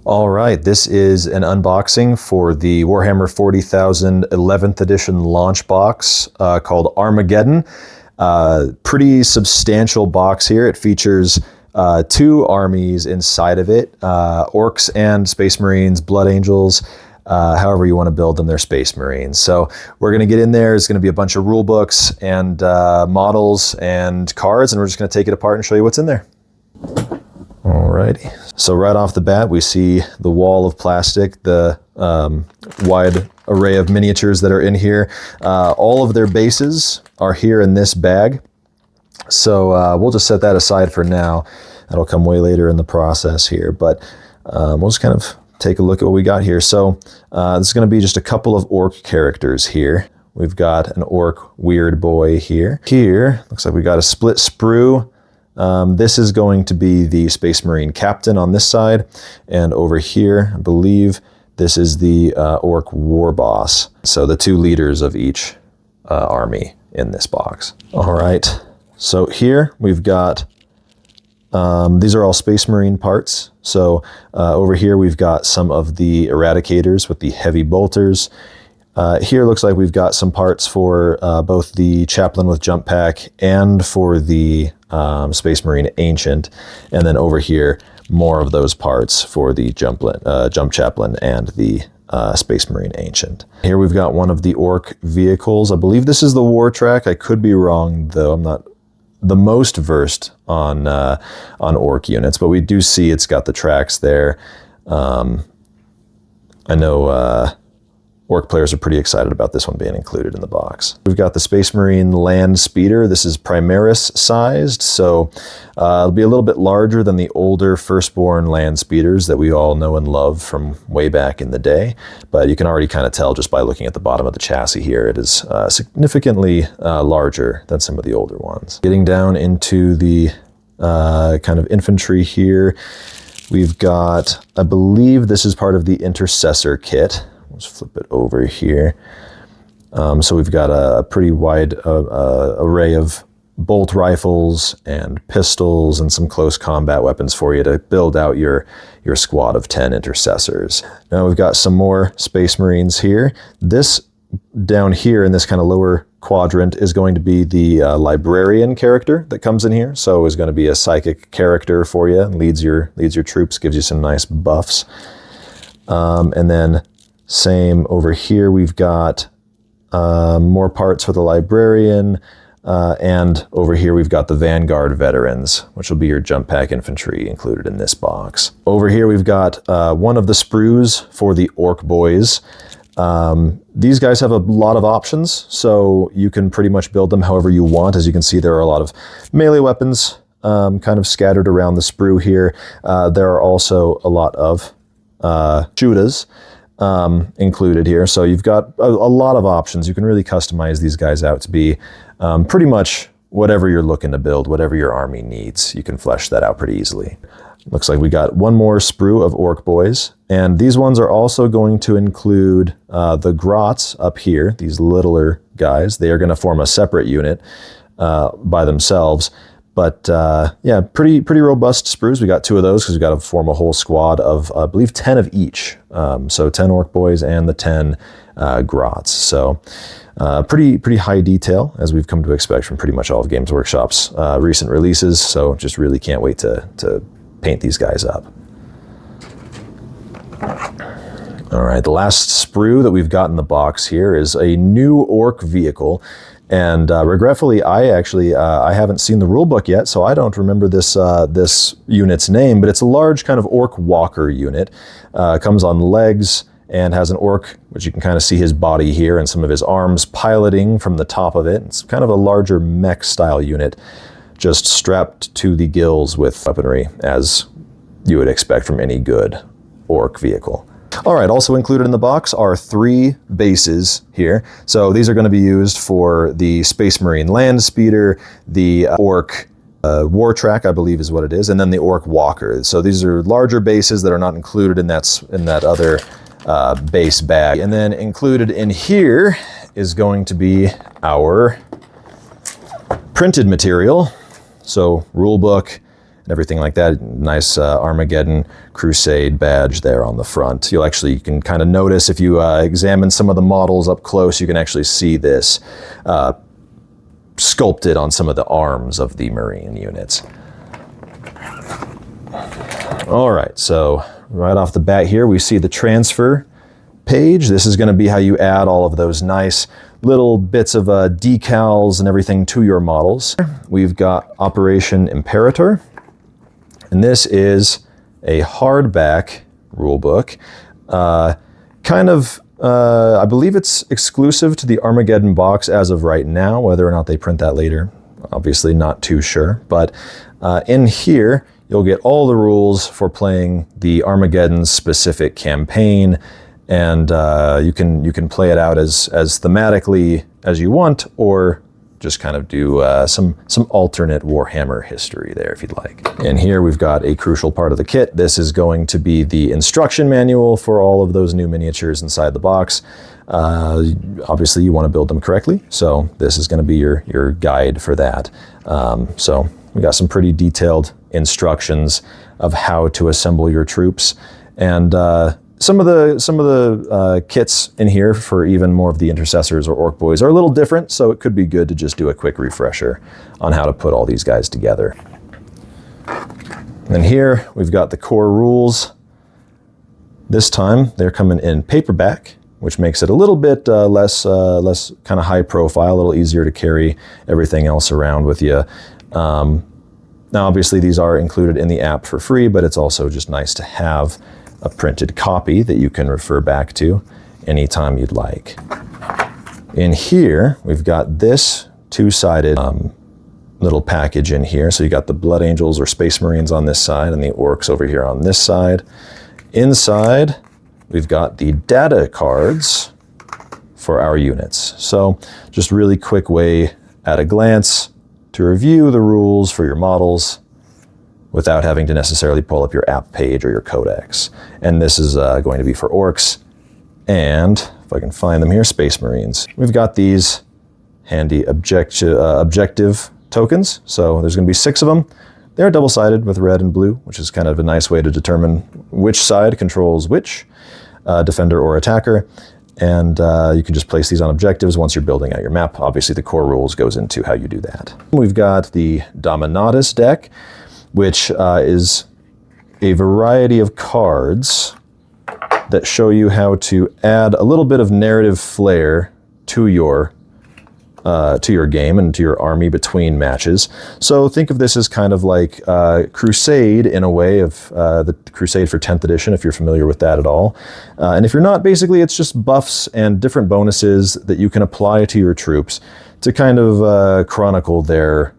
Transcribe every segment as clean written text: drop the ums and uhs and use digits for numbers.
All right, this is an unboxing for the Warhammer 40,000 11th edition launch box called Armageddon. Pretty substantial box here. It features two armies inside of it, Orks and Space Marines, Blood Angels, however you want to build them, they're Space Marines. So we're going to get in there. There's going to be a bunch of rule books and models and cards, and we're just going to take it apart and show you what's in there. Alrighty. So right off the bat, we see the wall of plastic, the wide array of miniatures that are in here. All of their bases are here in this bag. So we'll just set that aside for now. That'll come way later in the process here, but we'll just kind of take a look at what we got here. So this is going to be just a couple of Ork characters here. We've got an Ork Weirdboy here. Here, looks like we got a split sprue. This is going to be the Space Marine captain on this side, and over here, I believe this is the Ork Warboss. So the two leaders of each army in this box. All right, so here we've got, these are all Space Marine parts. So over here we've got some of the Eradicators with the heavy bolters. Here looks like we've got some parts for both the Chaplain with jump pack and for the Space Marine Ancient, and then over here more of those parts for the Jump Chaplain and the Space Marine Ancient. Here we've got one of the Ork vehicles. I believe this is the Wartrakk. I could be wrong though. I'm not the most versed on Ork units, but we do see it's got the tracks there. I know Ork players are pretty excited about this one being included in the box. We've got the Space Marine Land Speeder. This is Primaris sized, so it'll be a little bit larger than the older Firstborn Land Speeders that we all know and love from way back in the day. But you can already kind of tell just by looking at the bottom of the chassis here, it is significantly larger than some of the older ones. Getting down into the kind of infantry here, we've got, I believe this is part of the Intercessor kit. Let's flip it over here. So we've got a pretty wide array of bolt rifles and pistols and some close combat weapons for you to build out your squad of 10 Intercessors. Now we've got some more Space Marines here. This down here in this kind of lower quadrant is going to be the Librarian character that comes in here. So is going to be a psychic character for you, leads your troops, gives you some nice buffs. And then same over here, we've got more parts for the Librarian, and over here we've got the Vanguard Veterans, which will be your jump pack infantry included in this box. Over here we've got one of the sprues for the Ork Boyz. These guys have a lot of options, so you can pretty much build them however you want. As you can see, there are a lot of melee weapons kind of scattered around the sprue here. There are also a lot of shootas included here. So you've got a lot of options. You can really customize these guys out to be pretty much whatever you're looking to build, whatever your army needs. You can flesh that out pretty easily. Looks like we got one more sprue of Ork Boyz, and these ones are also going to include the Grots up here, these littler guys. They are going to form a separate unit by themselves. But yeah, pretty robust sprues. We got two of those because we got to form a whole squad of, I believe, 10 of each. So 10 Ork Boyz and the 10 Grots. So pretty high detail, as we've come to expect from pretty much all of Games Workshop's recent releases. So just really can't wait to paint these guys up. All right, the last sprue that we've got in the box here is a new Ork vehicle. And regretfully, I haven't seen the rulebook yet, so I don't remember this unit's name, but it's a large kind of Ork walker unit. Comes on legs and has an Ork, which you can kind of see his body here and some of his arms piloting from the top of it. It's kind of a larger mech style unit, just strapped to the gills with weaponry, as you would expect from any good Ork vehicle. All right, also included in the box are 3 bases here. So these are going to be used for the Space Marine Land Speeder, the Ork Wartrakk, I believe is what it is, and then the Ork Walker. So these are larger bases that are not included in that other base bag. And then included in here is going to be our printed material. So rulebook and everything like that. Nice Armageddon Crusade badge there on the front. You can kind of notice if you examine some of the models up close, you can actually see this sculpted on some of the arms of the Marine units. All right, so right off the bat here, we see the transfer page. This is going to be how you add all of those nice little bits of decals and everything to your models. We've got Operation Imperator, and this is a hardback rulebook. I believe it's exclusive to the Armageddon box as of right now. Whether or not they print that later, obviously not too sure. But in here, you'll get all the rules for playing the Armageddon specific campaign, and you can play it out as thematically as you want, or just kind of do some alternate Warhammer history there if you'd like. And here we've got a crucial part of the kit. This is going to be the instruction manual for all of those new miniatures inside the box. Obviously you want to build them correctly, so this is going to be your guide for that. So we got some pretty detailed instructions of how to assemble your troops, and some of the kits in here for even more of the Intercessors or Ork Boyz are a little different, so it could be good to just do a quick refresher on how to put all these guys together. And here we've got the core rules. This time they're coming in paperback, which makes it a little bit less kind of high profile, a little easier to carry everything else around with you. Now obviously these are included in the app for free, but it's also just nice to have a printed copy that you can refer back to anytime you'd like. In here, we've got this two-sided little package in here. So you got the Blood Angels or Space Marines on this side and the Orks over here on this side. Inside, we've got the data cards for our units. So just really quick way at a glance to review the rules for your models without having to necessarily pull up your app page or your codex. And this is going to be for Orks, and if I can find them here, Space Marines. We've got these handy objective tokens, so there's going to be 6 of them. They're double-sided with red and blue, which is kind of a nice way to determine which side controls which, defender or attacker. And you can just place these on objectives once you're building out your map. Obviously the core rules goes into how you do that. We've got the Dominatus deck, which is a variety of cards that show you how to add a little bit of narrative flair to your game and to your army between matches. So think of this as kind of like Crusade in a way, of the Crusade for 10th edition, if you're familiar with that at all. And if you're not, basically it's just buffs and different bonuses that you can apply to your troops to kind of chronicle their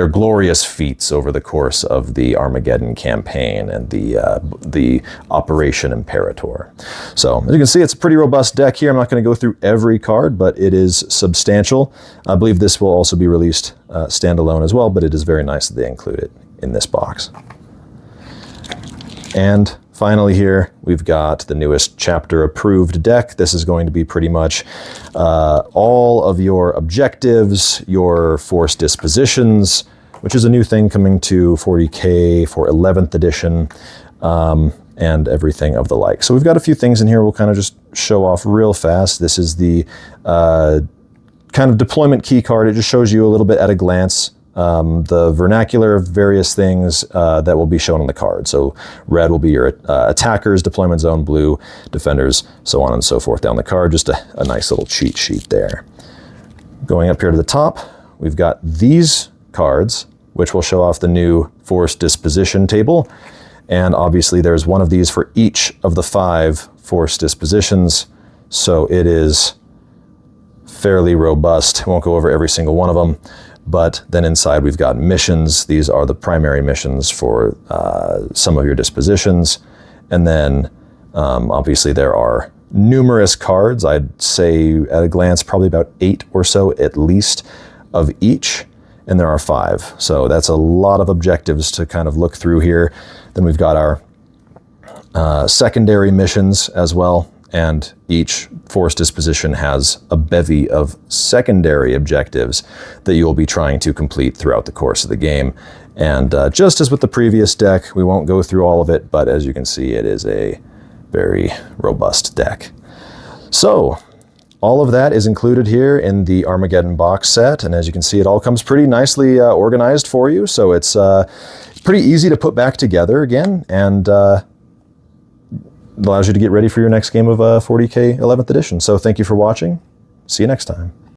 glorious feats over the course of the Armageddon campaign and the Operation Imperator. So as you can see, it's a pretty robust deck here. I'm not going to go through every card, but it is substantial. I believe this will also be released standalone as well, but it is very nice that they include it in this box. And finally here, we've got the newest chapter approved deck. This is going to be pretty much all of your objectives, your force dispositions, which is a new thing coming to 40K for 11th edition, and everything of the like. So we've got a few things in here we'll kind of just show off real fast. This is the kind of deployment key card. It just shows you a little bit at a glance the vernacular of various things that will be shown on the card. So red will be your attackers, deployment zone, blue, defenders, so on and so forth down the card. Just a nice little cheat sheet there. Going up here to the top, we've got these cards, which will show off the new force disposition table. And obviously there's one of these for each of the 5 force dispositions. So it is fairly robust. Won't go over every single one of them. But then inside we've got missions. These are the primary missions for some of your dispositions. And then obviously there are numerous cards. I'd say at a glance probably about 8 or so at least of each. And there are 5. So that's a lot of objectives to kind of look through here. Then we've got our secondary missions as well. and each force disposition has a bevy of secondary objectives that you will be trying to complete throughout the course of the game. And just as with the previous deck, we won't go through all of it, but as you can see, it is a very robust deck. So all of that is included here in the Armageddon box set, and as you can see, it all comes pretty nicely organized for you, so it's pretty easy to put back together again, and allows you to get ready for your next game of 40K 11th edition. So thank you for watching. See you next time.